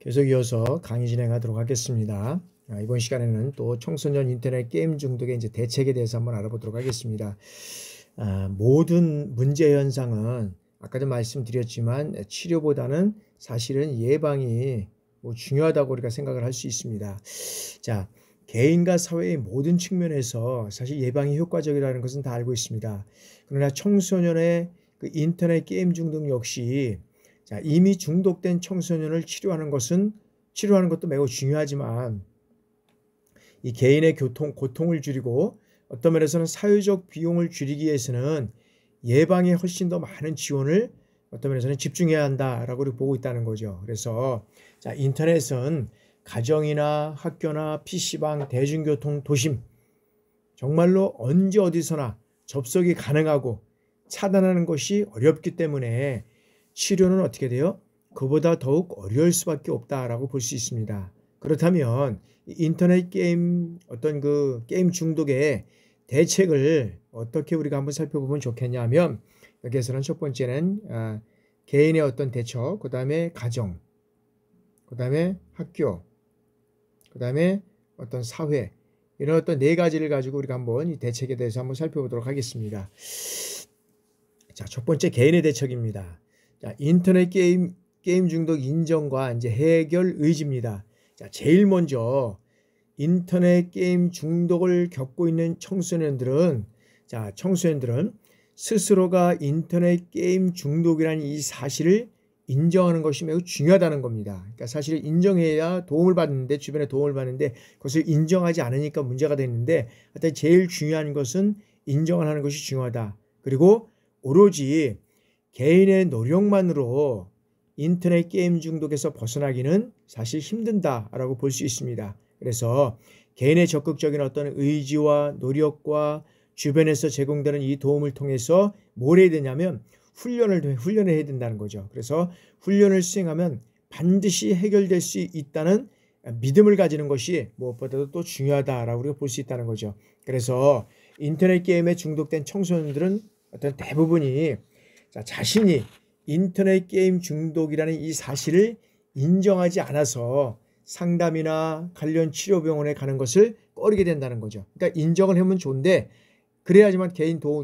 계속 이어서 강의 진행하도록 하겠습니다. 이번 시간에는 또 청소년 인터넷 게임 중독의 대책에 대해서 한번 알아보도록 하겠습니다. 모든 문제 현상은 아까도 말씀드렸지만 치료보다는 사실은 예방이 중요하다고 우리가 생각을 할 수 있습니다. 자, 개인과 사회의 모든 측면에서 사실 예방이 효과적이라는 것은 다 알고 있습니다. 그러나 청소년의 그 인터넷 게임 중독 역시 이미 중독된 청소년을 치료하는 것도 매우 중요하지만 이 개인의 고통을 줄이고 어떤 면에서는 사회적 비용을 줄이기 위해서는 예방에 훨씬 더 많은 지원을 어떤 면에서는 집중해야 한다라고 보고 있다는 거죠. 그래서 인터넷은 가정이나 학교나 PC방, 대중교통, 도심 정말로 언제 어디서나 접속이 가능하고 차단하는 것이 어렵기 때문에 치료는 어떻게 돼요? 그보다 더욱 어려울 수밖에 없다라고 볼 수 있습니다. 그렇다면 인터넷 게임 게임 중독의 대책을 어떻게 우리가 한번 살펴보면 좋겠냐면 여기에서는 첫 번째는 개인의 어떤 대처, 그 다음에 가정, 그 다음에 학교, 그 다음에 어떤 사회 이런 어떤 네 가지를 가지고 우리가 한번 이 대책에 대해서 한번 살펴보도록 하겠습니다. 자, 첫 번째 개인의 대책입니다. 자, 인터넷 게임 중독 인정과 해결 의지입니다. 자, 제일 먼저 인터넷 게임 중독을 겪고 있는 청소년들은 스스로가 인터넷 게임 중독이라는 이 사실을 인정하는 것이 매우 중요하다는 겁니다. 그러니까 사실 인정해야 도움을 받는데, 주변에 도움을 받는데 그것을 인정하지 않으니까 문제가 되는데, 하여튼 제일 중요한 것은 인정을 하는 것이 중요하다. 그리고 오로지 개인의 노력만으로 인터넷 게임 중독에서 벗어나기는 사실 힘든다라고 볼 수 있습니다. 그래서 개인의 적극적인 어떤 의지와 노력과 주변에서 제공되는 이 도움을 통해서 뭘 해야 되냐면 훈련을 해야 된다는 거죠. 그래서 훈련을 수행하면 반드시 해결될 수 있다는 믿음을 가지는 것이 무엇보다도 또 중요하다라고 우리가 볼 수 있다는 거죠. 그래서 인터넷 게임에 중독된 청소년들은 어떤 대부분이 자신이 인터넷 게임 중독이라는 이 사실을 인정하지 않아서 상담이나 관련 치료병원에 가는 것을 꺼리게 된다는 거죠. 그러니까 인정을 하면 좋은데 그래야지만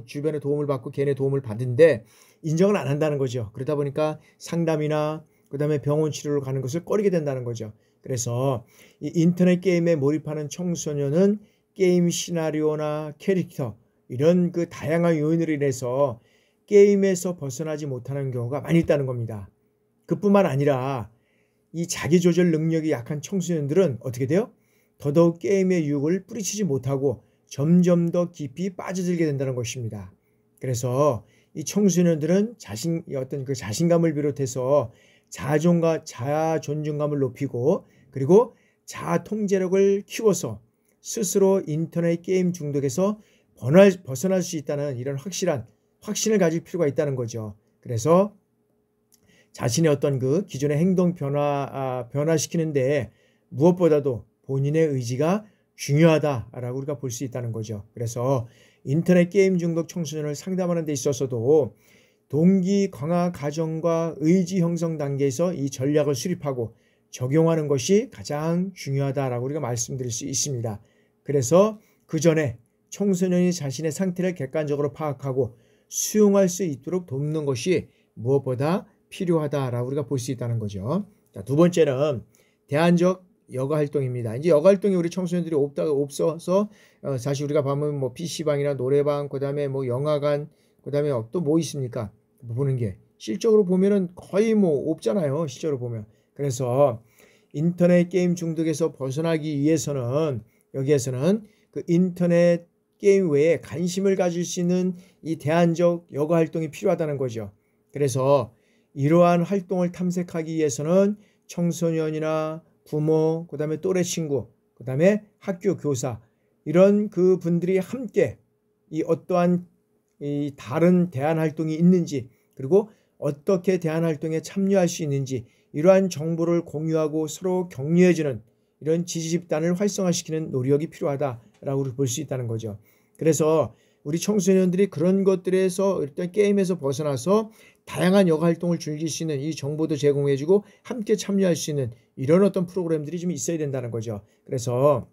주변의 도움을 받고 개인의 도움을 받는데 인정을 안 한다는 거죠. 그러다 보니까 상담이나 그다음에 병원 치료를 가는 것을 꺼리게 된다는 거죠. 그래서 이 인터넷 게임에 몰입하는 청소년은 게임 시나리오나 캐릭터 이런 그 다양한 요인으로 인해서 게임에서 벗어나지 못하는 경우가 많이 있다는 겁니다. 그뿐만 아니라 이 자기조절 능력이 약한 청소년들은 어떻게 돼요? 더더욱 게임의 유혹을 뿌리치지 못하고 점점 더 깊이 빠져들게 된다는 것입니다. 그래서 이 청소년들은 자신감을 비롯해서 자아 존중감을 높이고 그리고 자아 통제력을 키워서 스스로 인터넷 게임 중독에서 벗어날 수 있다는 이런 확신을 가질 필요가 있다는 거죠. 그래서 자신의 어떤 기존의 행동 변화시키는데 무엇보다도 본인의 의지가 중요하다라고 우리가 볼 수 있다는 거죠. 그래서 인터넷 게임 중독 청소년을 상담하는 데 있어서도 동기 강화 과정과 의지 형성 단계에서 이 전략을 수립하고 적용하는 것이 가장 중요하다라고 우리가 말씀드릴 수 있습니다. 그래서 그 전에 청소년이 자신의 상태를 객관적으로 파악하고 수용할 수 있도록 돕는 것이 무엇보다 필요하다라고 우리가 볼 수 있다는 거죠. 자, 두 번째는 대안적 여가 활동입니다. 여가 활동이 우리 청소년들이 없어서 사실 우리가 보면 PC방이나 노래방, 그 다음에 영화관, 그 다음에 또 있습니까? 보는 게 실적으로 보면은 거의 없잖아요. 실적으로 보면. 그래서 인터넷 게임 중독에서 벗어나기 위해서는 여기에서는 그 인터넷 게임 외에 관심을 가질 수 있는 이 대안적 여가 활동이 필요하다는 거죠. 그래서 이러한 활동을 탐색하기 위해서는 청소년이나 부모, 그 다음에 또래 친구, 그 다음에 학교 교사 이런 분들이 함께 이 어떠한 이 다른 대안 활동이 있는지 그리고 어떻게 대안 활동에 참여할 수 있는지 이러한 정보를 공유하고 서로 격려해주는 이런 지지 집단을 활성화시키는 노력이 필요하다라고 볼 수 있다는 거죠. 그래서 우리 청소년들이 그런 것들에서 일단 게임에서 벗어나서 다양한 여가 활동을 즐길 수 있는 이 정보도 제공해주고 함께 참여할 수 있는 이런 어떤 프로그램들이 좀 있어야 된다는 거죠. 그래서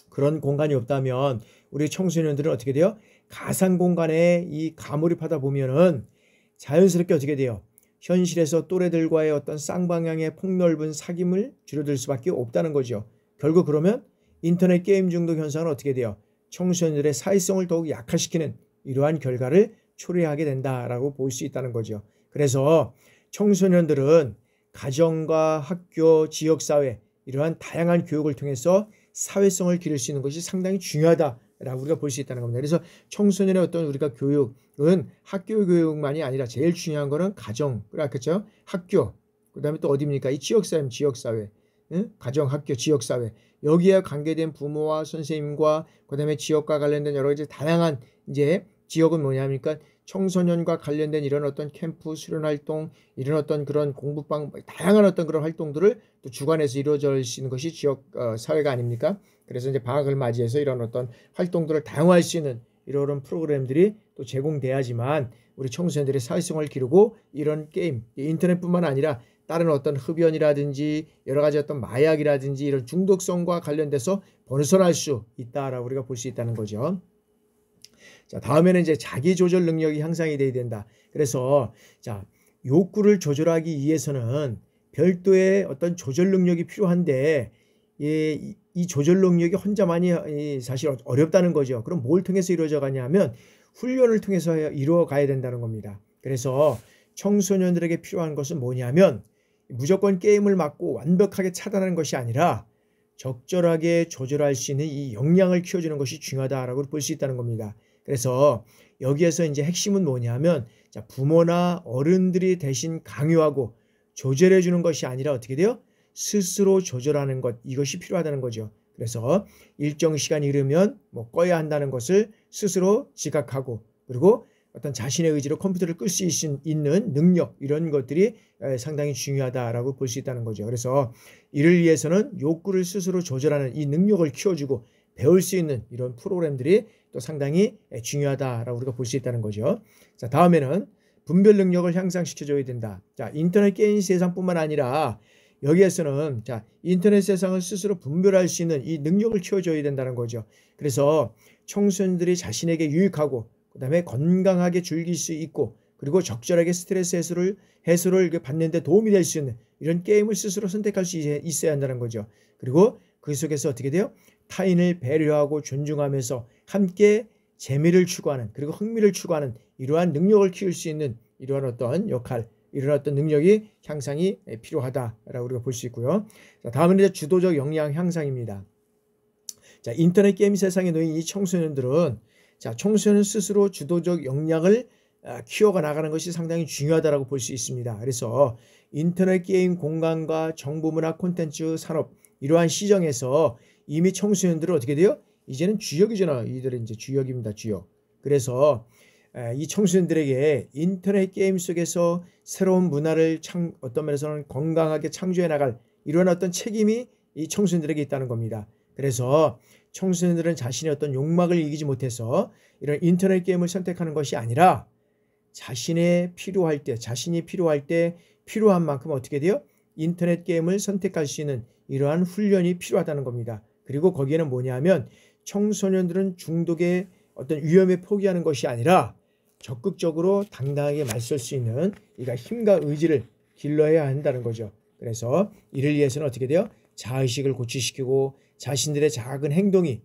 그런 공간이 없다면 우리 청소년들은 어떻게 돼요? 가상 공간에 이 가몰입하다 보면은 자연스럽게 어떻게 돼요? 현실에서 또래들과의 어떤 쌍방향의 폭넓은 사귐을 줄어들 수밖에 없다는 거죠. 결국 그러면 인터넷 게임 중독 현상은 어떻게 돼요? 청소년들의 사회성을 더욱 약화시키는 이러한 결과를 초래하게 된다라고 볼 수 있다는 거죠. 그래서 청소년들은 가정과 학교, 지역사회 이러한 다양한 교육을 통해서 사회성을 기를 수 있는 것이 상당히 중요하다라고 우리가 볼 수 있다는 겁니다. 그래서 청소년의 어떤 우리가 교육은 학교 교육만이 아니라 제일 중요한 거는 가정, 그렇겠죠? 학교, 그다음에 또 어디입니까? 이 지역사회, 지역사회, 응? 가정, 학교, 지역사회 여기에 관계된 부모와 선생님과 그다음에 지역과 관련된 여러 가지 다양한 이제 지역은 뭐냐니까 청소년과 관련된 이런 어떤 캠프, 수련 활동, 이런 어떤 그런 공부방, 다양한 어떤 그런 활동들을 또 주관해서 이루어질 수 있는 것이 지역 사회가 아닙니까? 그래서 이제 방학을 맞이해서 이런 어떤 활동들을 다양화할 수 있는 이런 프로그램들이 또 제공돼야지만 우리 청소년들의 사회성을 기르고 이런 게임, 인터넷뿐만 아니라 다른 어떤 흡연이라든지 여러 가지 어떤 마약이라든지 이런 중독성과 관련돼서 벗어날 수 있다라고 우리가 볼 수 있다는 거죠. 자, 다음에는 이제 자기 조절 능력이 향상이 돼야 된다. 그래서 자, 욕구를 조절하기 위해서는 별도의 어떤 조절 능력이 필요한데 이 조절 능력이 혼자만이 사실 어렵다는 거죠. 그럼 뭘 통해서 이루어져 가냐면 훈련을 통해서 이루어 가야 된다는 겁니다. 그래서 청소년들에게 필요한 것은 뭐냐면 무조건 게임을 막고 완벽하게 차단하는 것이 아니라 적절하게 조절할 수 있는 이 역량을 키워주는 것이 중요하다라고 볼 수 있다는 겁니다. 그래서 여기에서 이제 핵심은 뭐냐면 자, 부모나 어른들이 대신 강요하고 조절해 주는 것이 아니라 어떻게 돼요? 스스로 조절하는 것, 이것이 필요하다는 거죠. 그래서 일정 시간이 이르면 뭐 꺼야 한다는 것을 스스로 지각하고 그리고 어떤 자신의 의지로 컴퓨터를 끌 수 있는 능력 이런 것들이 상당히 중요하다라고 볼 수 있다는 거죠. 그래서 이를 위해서는 욕구를 스스로 조절하는 이 능력을 키워주고 배울 수 있는 이런 프로그램들이 또 상당히 중요하다라고 우리가 볼 수 있다는 거죠. 자, 다음에는 분별 능력을 향상시켜줘야 된다. 자, 인터넷 게임 세상뿐만 아니라 여기에서는 자, 인터넷 세상을 스스로 분별할 수 있는 이 능력을 키워줘야 된다는 거죠. 그래서 청소년들이 자신에게 유익하고 그다음에 건강하게 즐길 수 있고 그리고 적절하게 스트레스 해소를 받는 데 도움이 될 수 있는 이런 게임을 스스로 선택할 수 있어야 한다는 거죠. 그리고 그 속에서 어떻게 돼요? 타인을 배려하고 존중하면서 함께 재미를 추구하는 그리고 흥미를 추구하는 이러한 능력을 키울 수 있는 이러한 어떤 역할, 이러한 어떤 능력이 향상이 필요하다라고 우리가 볼 수 있고요. 자, 다음은 이제 주도적 역량 향상입니다. 자, 인터넷 게임 세상에 놓인 이 청소년들은 자, 청소년 스스로 주도적 역량을 키워가 나가는 것이 상당히 중요하다고 볼 수 있습니다. 그래서 인터넷 게임 공간과 정보문화 콘텐츠 산업 이러한 시장에서 이미 청소년들은 어떻게 돼요? 이제는 주역이잖아. 이들은 이제 주역입니다. 주역. 그래서 이 청소년들에게 인터넷 게임 속에서 새로운 문화를 어떤 면에서는 건강하게 창조해 나갈 이런 어떤 책임이 이 청소년들에게 있다는 겁니다. 그래서 청소년들은 자신의 어떤 욕망을 이기지 못해서 이런 인터넷 게임을 선택하는 것이 아니라 자신이 필요할 때 필요한 만큼 어떻게 돼요? 인터넷 게임을 선택할 수 있는 이러한 훈련이 필요하다는 겁니다. 그리고 거기에는 뭐냐면 청소년들은 중독의 어떤 위험에 포기하는 것이 아니라 적극적으로 당당하게 맞설 수 있는 이가 힘과 의지를 길러야 한다는 거죠. 그래서 이를 위해서는 어떻게 돼요? 자의식을 고취시키고 자신들의 작은 행동이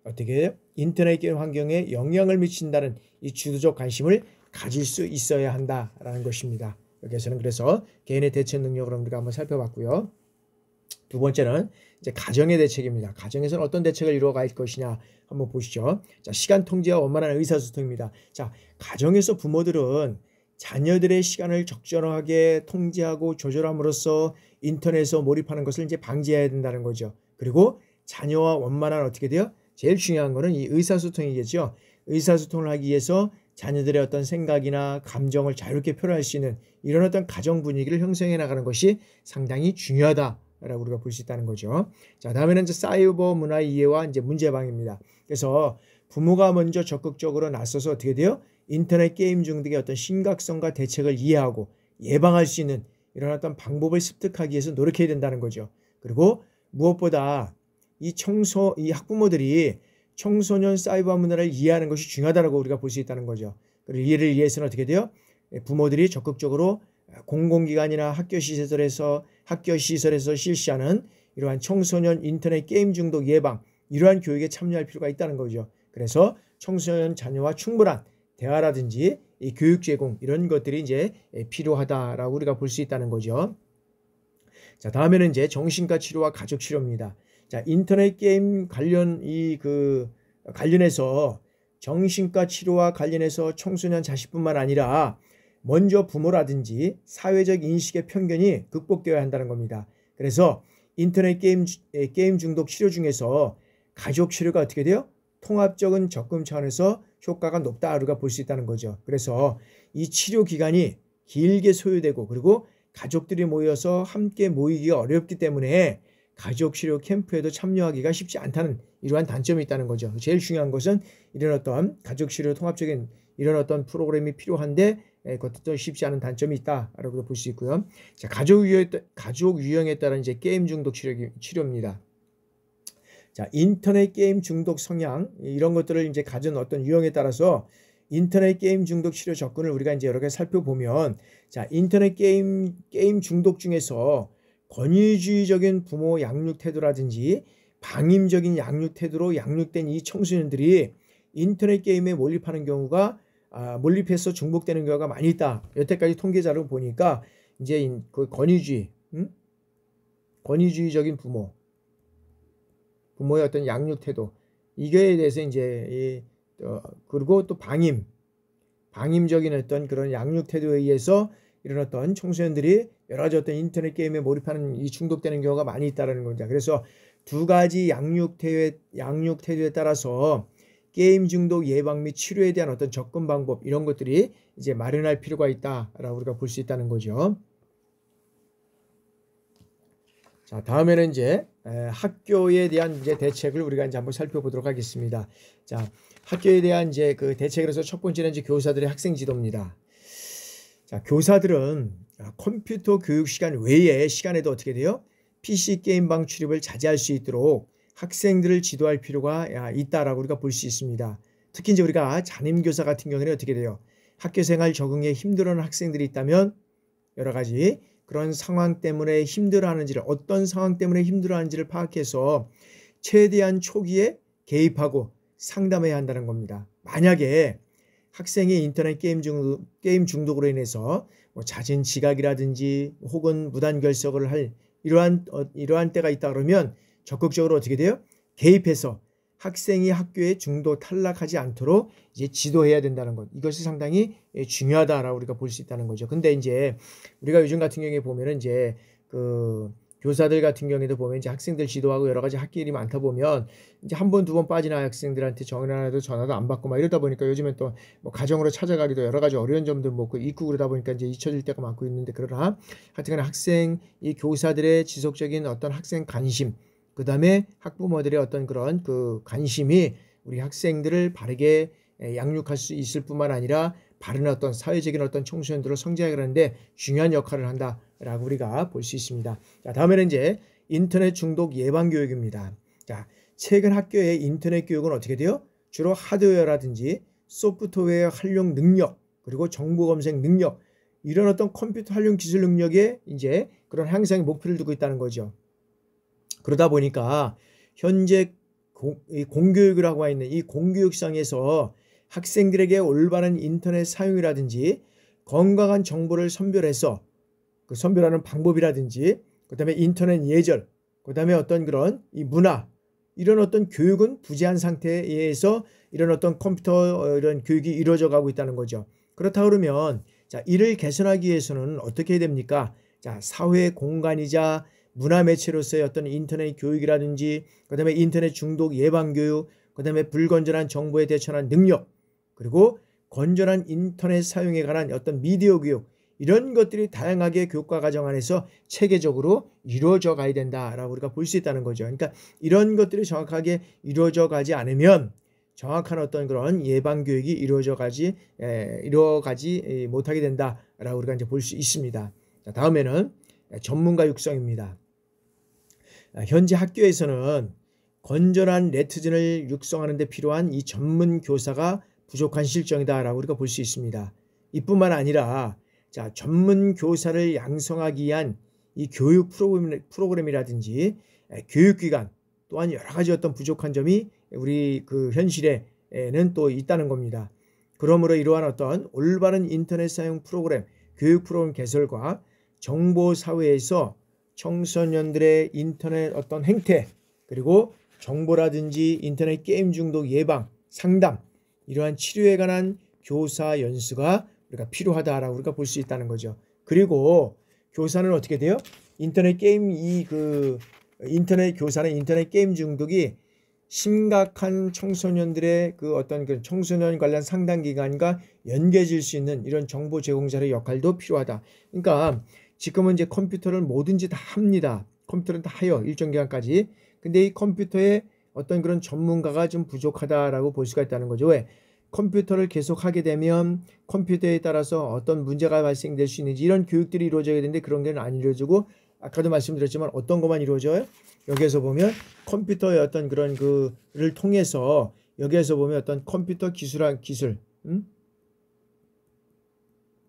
어떻게 해요? 인터넷 게임 환경에 영향을 미친다는 이 주도적 관심을 가질 수 있어야 한다라는 것입니다. 여기에서는 그래서 개인의 대처 능력을 우리가 한번 살펴봤고요. 두 번째는 이제 가정의 대책입니다. 가정에서는 어떤 대책을 이루어갈 것이냐 한번 보시죠. 자, 시간 통제와 원만한 의사소통입니다. 자, 가정에서 부모들은 자녀들의 시간을 적절하게 통제하고 조절함으로써 인터넷에 몰입하는 것을 이제 방지해야 된다는 거죠. 그리고 자녀와 원만한 어떻게 돼요? 제일 중요한 거는 이 의사소통이겠죠. 의사소통을 하기 위해서 자녀들의 어떤 생각이나 감정을 자유롭게 표현할 수 있는 이런 어떤 가정 분위기를 형성해 나가는 것이 상당히 중요하다라고 우리가 볼 수 있다는 거죠. 자, 다음에는 이제 사이버 문화 이해와 이제 문제방입니다. 그래서 부모가 먼저 적극적으로 나서서 어떻게 돼요? 인터넷 게임 중독의 어떤 심각성과 대책을 이해하고 예방할 수 있는 이런 어떤 방법을 습득하기 위해서 노력해야 된다는 거죠. 그리고 무엇보다 이 학부모들이 청소년 사이버 문화를 이해하는 것이 중요하다고 우리가 볼 수 있다는 거죠. 그리고 이해를 위해서는 어떻게 돼요? 부모들이 적극적으로 공공기관이나 학교 시설에서 실시하는 이러한 청소년 인터넷 게임 중독 예방, 이러한 교육에 참여할 필요가 있다는 거죠. 그래서 청소년 자녀와 충분한 대화라든지 이 교육 제공, 이런 것들이 이제 필요하다라고 우리가 볼 수 있다는 거죠. 자, 다음에는 이제 정신과 치료와 가족 치료입니다. 자, 인터넷 게임 관련해서 정신과 치료와 관련해서 청소년 자식뿐만 아니라 먼저 부모라든지 사회적 인식의 편견이 극복되어야 한다는 겁니다. 그래서 인터넷 게임 중독 치료 중에서 가족 치료가 어떻게 돼요? 통합적인 접근 차원에서 효과가 높다 우리가 볼 수 있다는 거죠. 그래서 이 치료 기간이 길게 소요되고, 그리고 가족들이 모여서 함께 모이기가 어렵기 때문에 가족 치료 캠프에도 참여하기가 쉽지 않다는 이러한 단점이 있다는 거죠. 제일 중요한 것은 이런 어떤 가족 치료 통합적인 이런 어떤 프로그램이 필요한데 그것도 쉽지 않은 단점이 있다라고 볼 수 있고요. 자, 가족 유형에 따른 이제 게임 중독 치료입니다. 자, 인터넷 게임 중독 성향, 이런 것들을 이제 가진 어떤 유형에 따라서 인터넷 게임 중독 치료 접근을 우리가 이제 여러 가지 살펴보면, 자, 인터넷 게임 중독 중에서 권위주의적인 부모 양육 태도라든지 방임적인 양육 태도로 양육된 이 청소년들이 인터넷 게임에 몰입해서 중독되는 경우가 많이 있다. 여태까지 통계자를 보니까 이제 그 권위주의적인 부모의 어떤 양육 태도, 이거에 대해서 이제 그리고 또 방임적인 어떤 그런 양육 태도에 의해서 이런 어떤 청소년들이 여러 가지 어떤 인터넷 게임에 몰입하는 이 중독되는 경우가 많이 있다는 겁니다. 그래서 두 가지 양육 태도에 따라서 게임 중독 예방 및 치료에 대한 어떤 접근 방법, 이런 것들이 이제 마련할 필요가 있다라고 우리가 볼 수 있다는 거죠. 자, 다음에는 이제 학교에 대한 이제 대책을 우리가 이제 한번 살펴보도록 하겠습니다. 자, 학교에 대한 이제 그 대책으로서 첫 번째는 이제 교사들의 학생 지도입니다. 자, 교사들은 컴퓨터 교육 시간 외의 시간에도 어떻게 돼요? PC 게임방 출입을 자제할 수 있도록 학생들을 지도할 필요가 있다라고 우리가 볼 수 있습니다. 특히 이제 우리가 담임교사 같은 경우에는 어떻게 돼요? 학교 생활 적응에 힘들어하는 학생들이 있다면 여러 가지 그런 상황 때문에 어떤 상황 때문에 힘들어하는지를 파악해서 최대한 초기에 개입하고 상담해야 한다는 겁니다. 만약에 학생이 인터넷 게임 중독으로 인해서 잦은 지각이라든지 혹은 무단 결석을 할 이러한 때가 있다 그러면 적극적으로 어떻게 돼요? 개입해서 학생이 학교에 중도 탈락하지 않도록 이제 지도해야 된다는 것. 이것이 상당히 중요하다라고 우리가 볼 수 있다는 거죠. 근데 이제 우리가 요즘 같은 경우에 보면은 이제 그 교사들 같은 경우에도 보면 이제 학생들 지도하고 여러 가지 학기 일이 많다 보면 이제 한 번, 두 번 빠지나 학생들한테 전화도 안 받고 막 이러다 보니까 요즘엔 또 뭐 가정으로 찾아가기도 여러 가지 어려운 점들 있고 그러다 보니까 이제 잊혀질 때가 많고 있는데, 그러나 하여튼간 이 교사들의 지속적인 어떤 학생 관심, 그 다음에 학부모들의 어떤 그런 그 관심이 우리 학생들을 바르게 양육할 수 있을 뿐만 아니라 바른 어떤 사회적인 어떤 청소년들을 성장하게 하는데 중요한 역할을 한다라고 우리가 볼 수 있습니다. 자, 다음에는 이제 인터넷 중독 예방 교육입니다. 자, 최근 학교의 인터넷 교육은 어떻게 돼요? 주로 하드웨어라든지 소프트웨어 활용 능력, 그리고 정보 검색 능력, 이런 어떤 컴퓨터 활용 기술 능력에 이제 그런 향상의 목표를 두고 있다는 거죠. 그러다 보니까 현재 공교육이라고 하고 있는 이 공교육상에서 학생들에게 올바른 인터넷 사용이라든지 건강한 정보를 선별해서 그 선별하는 방법이라든지, 그 다음에 인터넷 예절, 그 다음에 어떤 그런 이 문화, 이런 어떤 교육은 부재한 상태에서 이런 어떤 컴퓨터 이런 교육이 이루어져 가고 있다는 거죠. 그렇다 그러면 자, 이를 개선하기 위해서는 어떻게 해야 됩니까? 자, 사회 공간이자 문화 매체로서의 어떤 인터넷 교육이라든지, 그 다음에 인터넷 중독 예방 교육, 그 다음에 불건전한 정보에 대처하는 능력, 그리고 건전한 인터넷 사용에 관한 어떤 미디어 교육, 이런 것들이 다양하게 교과 과정 안에서 체계적으로 이루어져 가야 된다라고 우리가 볼 수 있다는 거죠. 그러니까 이런 것들이 정확하게 이루어져 가지 않으면 정확한 어떤 그런 예방 교육이 이루어가지 못하게 된다라고 우리가 이제 볼 수 있습니다. 자, 다음에는 전문가 육성입니다. 현재 학교에서는 건전한 네티즌을 육성하는 데 필요한 이 전문 교사가 부족한 실정이다라고 우리가 볼 수 있습니다. 이뿐만 아니라 자, 전문 교사를 양성하기 위한 이 교육 프로그램이라든지 교육기관 또한 여러 가지 어떤 부족한 점이 우리 그 현실에는 또 있다는 겁니다. 그러므로 이러한 어떤 올바른 인터넷 사용 프로그램, 교육 프로그램 개설과 정보 사회에서 청소년들의 인터넷 어떤 행태 그리고 정보라든지 인터넷 게임 중독 예방, 상담 이러한 치료에 관한 교사 연수가 우리가 필요하다라고 우리가 볼 수 있다는 거죠. 그리고 교사는 어떻게 돼요? 인터넷 게임 인터넷 교사는 인터넷 게임 중독이 심각한 청소년들의 그 어떤 그 청소년 관련 상담 기관과 연계질 수 있는 이런 정보 제공자의 역할도 필요하다. 그러니까 지금은 이제 컴퓨터를 뭐든지 다 합니다. 컴퓨터는 다 해요. 일정 기간까지. 근데 이 컴퓨터에 어떤 그런 전문가가 좀 부족하다라고 볼 수가 있다는 거죠. 왜? 컴퓨터를 계속 하게 되면 컴퓨터에 따라서 어떤 문제가 발생될 수 있는지 이런 교육들이 이루어져야 되는데 그런 게 안 이루어지고 아까도 말씀드렸지만 어떤 것만 이루어져요? 여기에서 보면 컴퓨터의 어떤 그런 그를 통해서 여기에서 보면 어떤 컴퓨터 기술,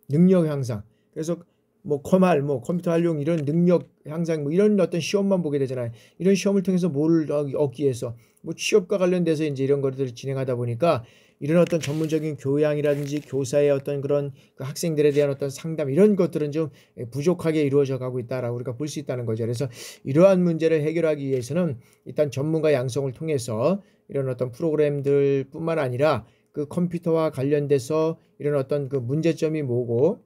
능력 향상. 그래서 뭐 컴퓨터 활용 이런 능력 향상 뭐 이런 어떤 시험만 보게 되잖아요. 이런 시험을 통해서 뭘 얻기 위해서 뭐 취업과 관련돼서 이제 이런 것들을 진행하다 보니까 이런 어떤 전문적인 교양이라든지 교사의 어떤 그런 그 학생들에 대한 어떤 상담 이런 것들은 좀 부족하게 이루어져 가고 있다라고 우리가 볼 수 있다는 거죠. 그래서 이러한 문제를 해결하기 위해서는 일단 전문가 양성을 통해서 이런 어떤 프로그램들 뿐만 아니라 그 컴퓨터와 관련돼서 이런 어떤 그 문제점이 뭐고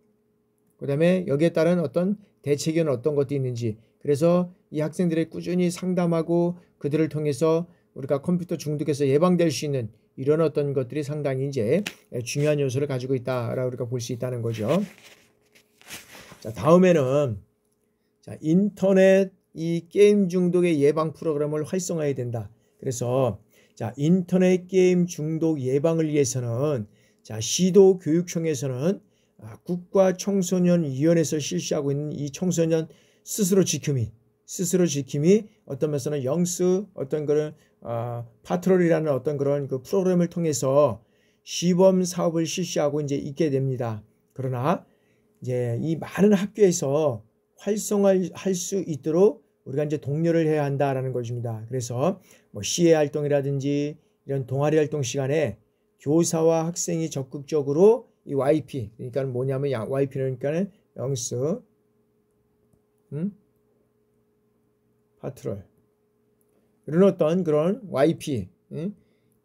그 다음에 여기에 따른 어떤 대책은 어떤 것도 있는지 그래서 이 학생들의 꾸준히 상담하고 그들을 통해서 우리가 컴퓨터 중독에서 예방될 수 있는 이런 어떤 것들이 상당히 이제 중요한 요소를 가지고 있다라고 우리가 볼 수 있다는 거죠. 자, 다음에는 자, 인터넷 이 게임 중독의 예방 프로그램을 활성화해야 된다. 그래서 자, 인터넷 게임 중독 예방을 위해서는 자, 시도교육청에서는 국가청소년위원회에서 실시하고 있는 이 청소년 스스로 지킴이 어떤 면에서는 영스 어떤 그런 파트롤이라는 어떤 그런 그 프로그램을 통해서 시범 사업을 실시하고 이제 있게 됩니다. 그러나 이제 이 많은 학교에서 활성화할 수 있도록 우리가 이제 독려를 해야 한다라는 것입니다. 그래서 뭐 시혜 활동이라든지 이런 동아리 활동 시간에 교사와 학생이 적극적으로 이 YP 그러니까 뭐냐면 YP는 그러니까는 영스 파트롤 이런 어떤 그런 YP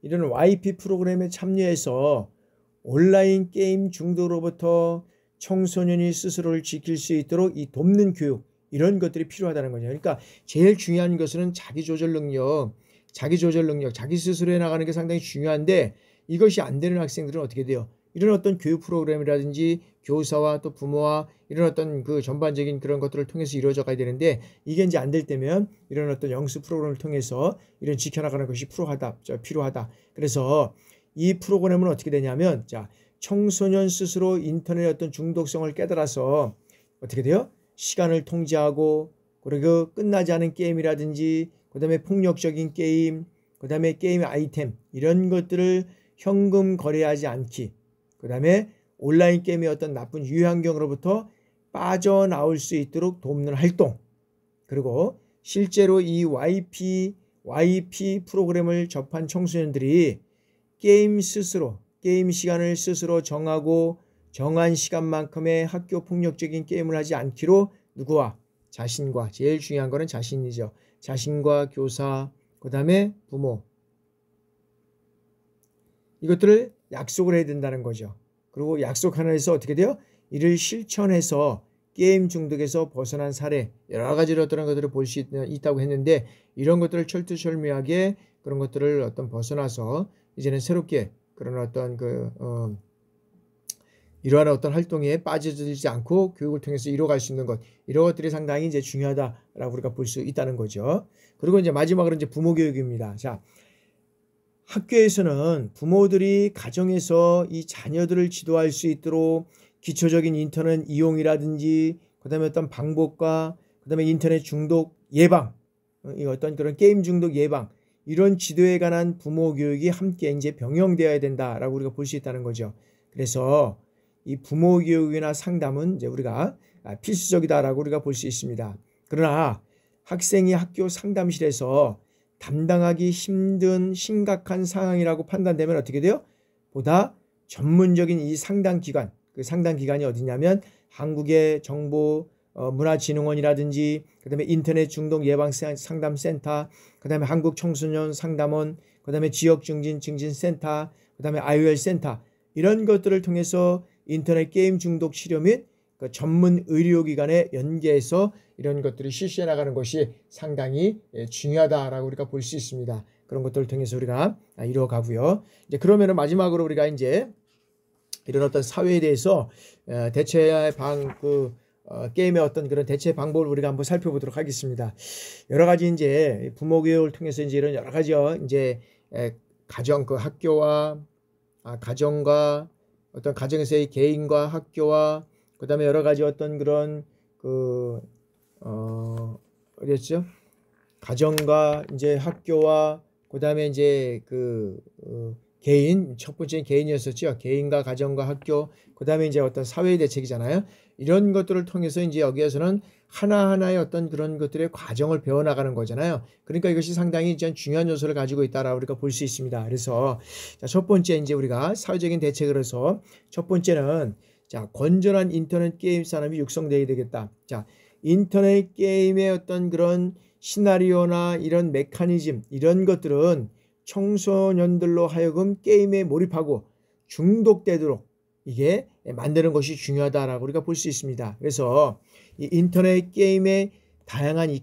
이런 YP 프로그램에 참여해서 온라인 게임 중독으로부터 청소년이 스스로를 지킬 수 있도록 이 돕는 교육 이런 것들이 필요하다는 거죠. 그러니까 제일 중요한 것은 자기 스스로 해나가는 게 상당히 중요한데 이것이 안 되는 학생들은 어떻게 돼요? 이런 어떤 교육 프로그램이라든지 교사와 또 부모와 이런 어떤 그 전반적인 그런 것들을 통해서 이루어져 가야 되는데 이게 이제 안 될 때면 이런 어떤 영수 프로그램을 통해서 이런 지켜나가는 것이 필요하다. 그래서 이 프로그램은 어떻게 되냐면 자, 청소년 스스로 인터넷 어떤 중독성을 깨달아서 어떻게 돼요? 시간을 통제하고 그리고 끝나지 않은 게임이라든지 그다음에 폭력적인 게임, 그다음에 게임 아이템 이런 것들을 현금 거래하지 않기. 그다음에 온라인 게임의 어떤 나쁜 유해환경으로부터 빠져나올 수 있도록 돕는 활동. 그리고 실제로 이 YP 프로그램을 접한 청소년들이 게임 시간을 스스로 정하고 정한 시간만큼의 학교 폭력적인 게임을 하지 않기로 누구와? 자신과 제일 중요한 거는 자신이죠. 자신과 교사, 그 다음에 부모 이것들을 약속을 해야 된다는 거죠. 그리고 약속 하나에서 어떻게 돼요? 이를 실천해서 게임 중독에서 벗어난 사례 여러 가지로 어떤 것들을 볼 수 있다고 했는데 이런 것들을 철두철미하게 그런 것들을 어떤 벗어나서 이제는 새롭게 그런 어떤 이러한 어떤 활동에 빠져들지 않고 교육을 통해서 이뤄갈 수 있는 것 이런 것들이 상당히 이제 중요하다라고 우리가 볼 수 있다는 거죠. 그리고 이제 마지막으로 이제 부모 교육입니다. 자, 학교에서는 부모들이 가정에서 이 자녀들을 지도할 수 있도록 기초적인 인터넷 이용이라든지 그다음에 어떤 방법과 그다음에 인터넷 중독 예방, 이 어떤 그런 게임 중독 예방 이런 지도에 관한 부모 교육이 함께 이제 병행되어야 된다라고 우리가 볼 수 있다는 거죠. 그래서 이 부모 교육이나 상담은 이제 우리가 필수적이다라고 우리가 볼 수 있습니다. 그러나 학생이 학교 상담실에서 담당하기 힘든 심각한 상황이라고 판단되면 어떻게 돼요? 보다 전문적인 이 상담기관, 그 상담기관이 어디냐면 한국의 정보 문화진흥원이라든지 그다음에 인터넷 중독 예방 상담센터, 그다음에 한국 청소년 상담원, 그다음에 지역 증진센터, 그다음에 IOL 센터 이런 것들을 통해서 인터넷 게임 중독 치료 및 그 전문 의료기관에 연계해서 이런 것들을 실시해 나가는 것이 상당히 중요하다라고 우리가 볼 수 있습니다. 그런 것들을 통해서 우리가 이루어가고요. 이제 그러면은 마지막으로 우리가 이제 이런 어떤 사회에 대해서 대체 게임의 어떤 그런 대체 방법을 우리가 한번 살펴보도록 하겠습니다. 여러 가지 이제 부모 교육을 통해서 이제 이런 여러 가지 이제 가정 그 학교와 가정과 어떤 가정에서의 개인과 학교와 그다음에 여러 가지 어떤 그런 어디였죠? 가정과 이제 학교와 그다음에 이제 개인 첫 번째는 개인이었었죠. 개인과 가정과 학교 그다음에 이제 어떤 사회 대책이잖아요. 이런 것들을 통해서 이제 여기에서는 하나하나의 어떤 그런 것들의 과정을 배워나가는 거잖아요. 그러니까 이것이 상당히 중요한 요소를 가지고 있다라고 우리가 볼 수 있습니다. 그래서 첫 번째 이제 우리가 사회적인 대책을 해서 첫 번째는 건전한 인터넷 게임 산업이 육성되어야 되겠다. 인터넷 게임의 어떤 그런 시나리오나 이런 메커니즘 이런 것들은 청소년들로 하여금 게임에 몰입하고 중독되도록 이게 만드는 것이 중요하다라고 우리가 볼 수 있습니다. 그래서 이 인터넷 게임의 다양한 이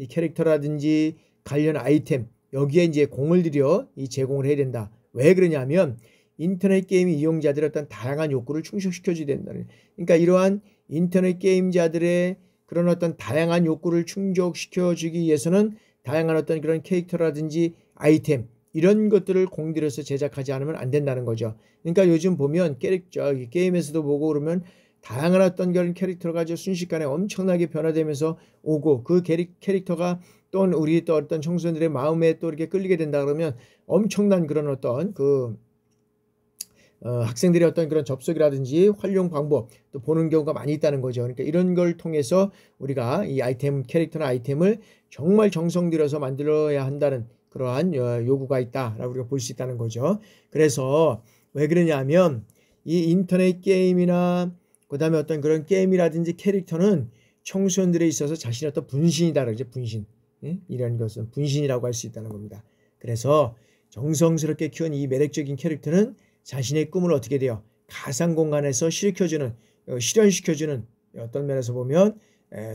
캐릭터라든지 관련 아이템 여기에 이제 공을 들여 제공을 해야 된다. 왜 그러냐면 인터넷 게임 이용자들의 어떤 다양한 욕구를 충족시켜줘야 된다는. 그러니까 이러한 인터넷 게임자들의 그런 어떤 다양한 욕구를 충족시켜주기 위해서는 다양한 어떤 그런 캐릭터라든지 아이템 이런 것들을 공들여서 제작하지 않으면 안 된다는 거죠. 그러니까 요즘 보면 게임에서도 보고 그러면 다양한 어떤 그런 캐릭터를 가지고 순식간에 엄청나게 변화되면서 오고 그 캐릭터가 또 우리 또 어떤 청소년들의 마음에 또 이렇게 끌리게 된다 그러면 엄청난 그런 어떤 학생들의 어떤 그런 접속이라든지 활용 방법 또 보는 경우가 많이 있다는 거죠. 그러니까 이런 걸 통해서 우리가 이 캐릭터나 아이템을 정말 정성 들여서 만들어야 한다는 그러한 요구가 있다라고 우리가 볼 수 있다는 거죠. 그래서 왜 그러냐면 이 인터넷 게임이나 그다음에 어떤 그런 게임이라든지 캐릭터는 청소년들에 있어서 자신의 어떤 분신이다 그러죠. 분신. 이런 것은 분신이라고 할 수 있다는 겁니다. 그래서 정성스럽게 키운 이 매력적인 캐릭터는 자신의 꿈을 어떻게 돼요? 가상 공간에서 실현시켜주는 어떤 면에서 보면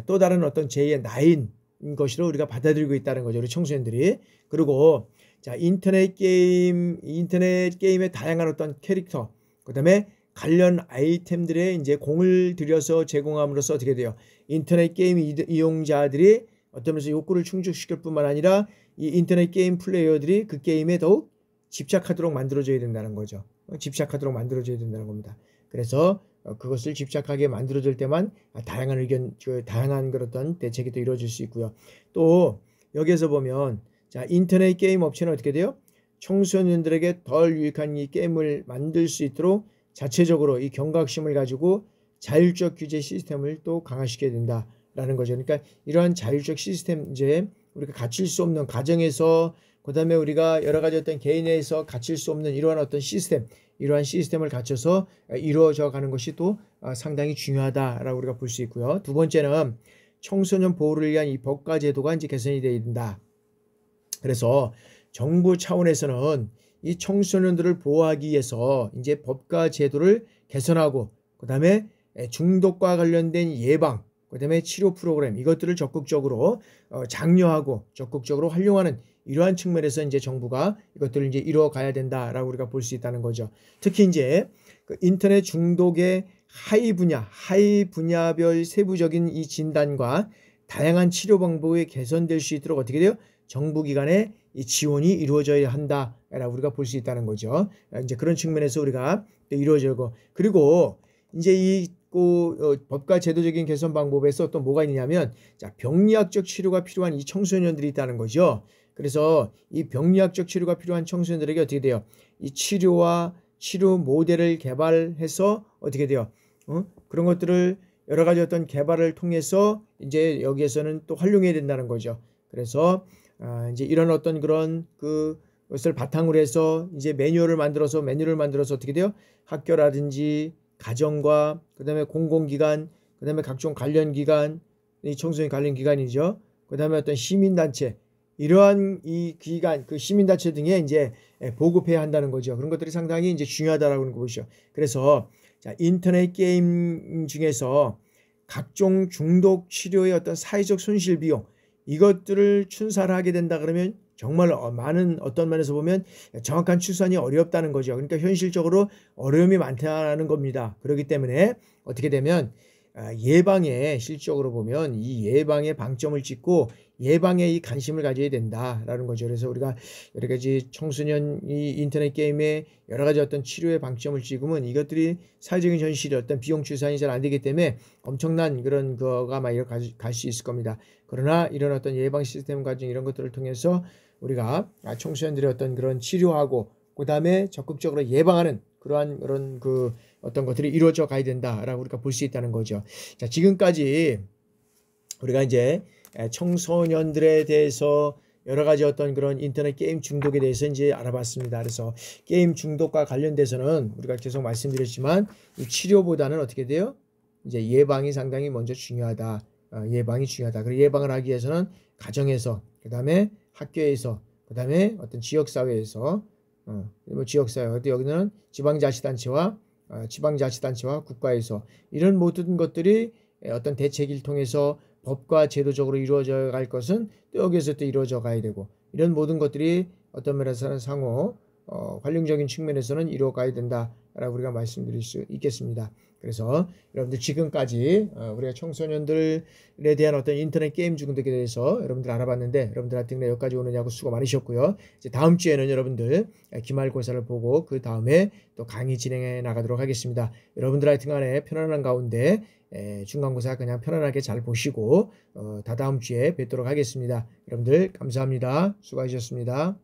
또 다른 어떤 제2의 나인 것으로 우리가 받아들이고 있다는 거죠. 우리 청소년들이. 그리고 인터넷 게임의 다양한 어떤 캐릭터, 그다음에 관련 아이템들에 이제 공을 들여서 제공함으로써 어떻게 돼요? 인터넷 게임 이용자들이 어떤 면에서 욕구를 충족시킬 뿐만 아니라 이 인터넷 게임 플레이어들이 그 게임에 더욱 집착하도록 만들어줘야 된다는 거죠. 집착하도록 만들어줘야 된다는 겁니다. 그래서 그것을 집착하게 만들어줄 때만 다양한 그런 대책이 또 이루어질 수 있고요. 또 여기에서 보면 인터넷 게임 업체는 어떻게 돼요? 청소년들에게 덜 유익한 이 게임을 만들 수 있도록 자체적으로 이 경각심을 가지고 자율적 규제 시스템을 또 강화시켜야 된다라는 거죠. 그러니까 이러한 자율적 시스템 이제 우리가 갖출 수 없는 가정에서 그다음에 우리가 여러 가지 어떤 개인에서 갖출 수 없는 이러한 어떤 이러한 시스템을 갖춰서 이루어져 가는 것이 또 상당히 중요하다라고 우리가 볼 수 있고요. 두 번째는 청소년 보호를 위한 이 법과 제도가 이제 개선이 되어야 된다. 그래서 정부 차원에서는 이 청소년들을 보호하기 위해서 이제 법과 제도를 개선하고 그다음에 중독과 관련된 예방, 그다음에 치료 프로그램 이것들을 적극적으로 장려하고 적극적으로 활용하는 이러한 측면에서 이제 정부가 이것들을 이제 이루어 가야 된다라고 우리가 볼 수 있다는 거죠. 특히 이제 그 인터넷 중독의 하위 분야별 세부적인 이 진단과 다양한 치료 방법이 개선될 수 있도록 어떻게 돼요? 정부기관의 이 지원이 이루어져야 한다라고 우리가 볼 수 있다는 거죠. 이제 그런 측면에서 우리가 이루어지고, 그리고 이제 이 법과 제도적인 개선 방법에서 또 뭐가 있냐면, 자, 병리학적 치료가 필요한 이 청소년들이 있다는 거죠. 그래서 이 병리학적 치료가 필요한 청소년들에게 어떻게 돼요? 이 치료와 치료 모델을 개발해서 어떻게 돼요? 그런 것들을 여러 가지 어떤 개발을 통해서 이제 여기에서는 또 활용해야 된다는 거죠. 그래서 이제 이런 어떤 그런 그것을 바탕으로 해서 이제 매뉴얼을 만들어서 어떻게 돼요? 학교라든지 가정과 그다음에 공공기관, 그다음에 각종 관련 기관, 이 청소년 관련 기관이죠. 그다음에 어떤 시민단체, 이러한 이 기관, 그 시민단체 등에 이제 보급해야 한다는 거죠. 그런 것들이 상당히 이제 중요하다라고 하는 것이죠. 그래서 자, 인터넷 게임 중에서 각종 중독 치료의 어떤 사회적 손실 비용, 이것들을 추산을 하게 된다 그러면 정말 많은 어떤 면에서 보면 정확한 추산이 어렵다는 거죠. 그러니까 현실적으로 어려움이 많다는 겁니다. 그렇기 때문에 어떻게 되면 예방에, 실적으로 보면 이 예방에 방점을 찍고 예방에 이 관심을 가져야 된다라는 거죠. 그래서 우리가 여러 가지 청소년 이 인터넷 게임에 여러 가지 어떤 치료에 방점을 찍으면 이것들이 사회적인 현실이 어떤 비용 추산이 잘 안 되기 때문에 엄청난 그런 거가 막 이렇게 갈 수 있을 겁니다. 그러나 이런 어떤 예방 시스템 과정, 이런 것들을 통해서 우리가 청소년들의 어떤 그런 치료하고 그다음에 적극적으로 예방하는 그런 어떤 것들이 이루어져 가야 된다라고 우리가 볼 수 있다는 거죠. 자, 지금까지 우리가 이제 청소년들에 대해서 여러 가지 어떤 그런 인터넷 게임 중독에 대해서 이제 알아봤습니다. 그래서 게임 중독과 관련돼서는 우리가 계속 말씀드렸지만 이 치료보다는 어떻게 돼요? 이제 예방이 상당히 먼저 중요하다. 예방이 중요하다. 그리고 예방을 하기 위해서는 가정에서, 그다음에 학교에서, 그다음에 어떤 지역사회에서, 뭐 지역사회, 여기는 지방자치단체와 국가에서 이런 모든 것들이 어떤 대책을 통해서 법과 제도적으로 이루어져 갈 것은 또 여기에서 또 이루어져 가야 되고, 이런 모든 것들이 어떤 면에서는 상호 활용적인 측면에서는 이루어 가야 된다라고 우리가 말씀드릴 수 있겠습니다. 그래서 여러분들 지금까지 우리가 청소년들에 대한 어떤 인터넷 게임 중독에 대해서 여러분들 알아봤는데, 여러분들한테 여기까지 오느냐고 수고 많으셨고요. 이제 다음 주에는 여러분들 기말고사를 보고 그 다음에 또 강의 진행해 나가도록 하겠습니다. 여러분들 하여튼간에 편안한 가운데 중간고사 그냥 편안하게 잘 보시고 다다음 주에 뵙도록 하겠습니다. 여러분들 감사합니다. 수고하셨습니다.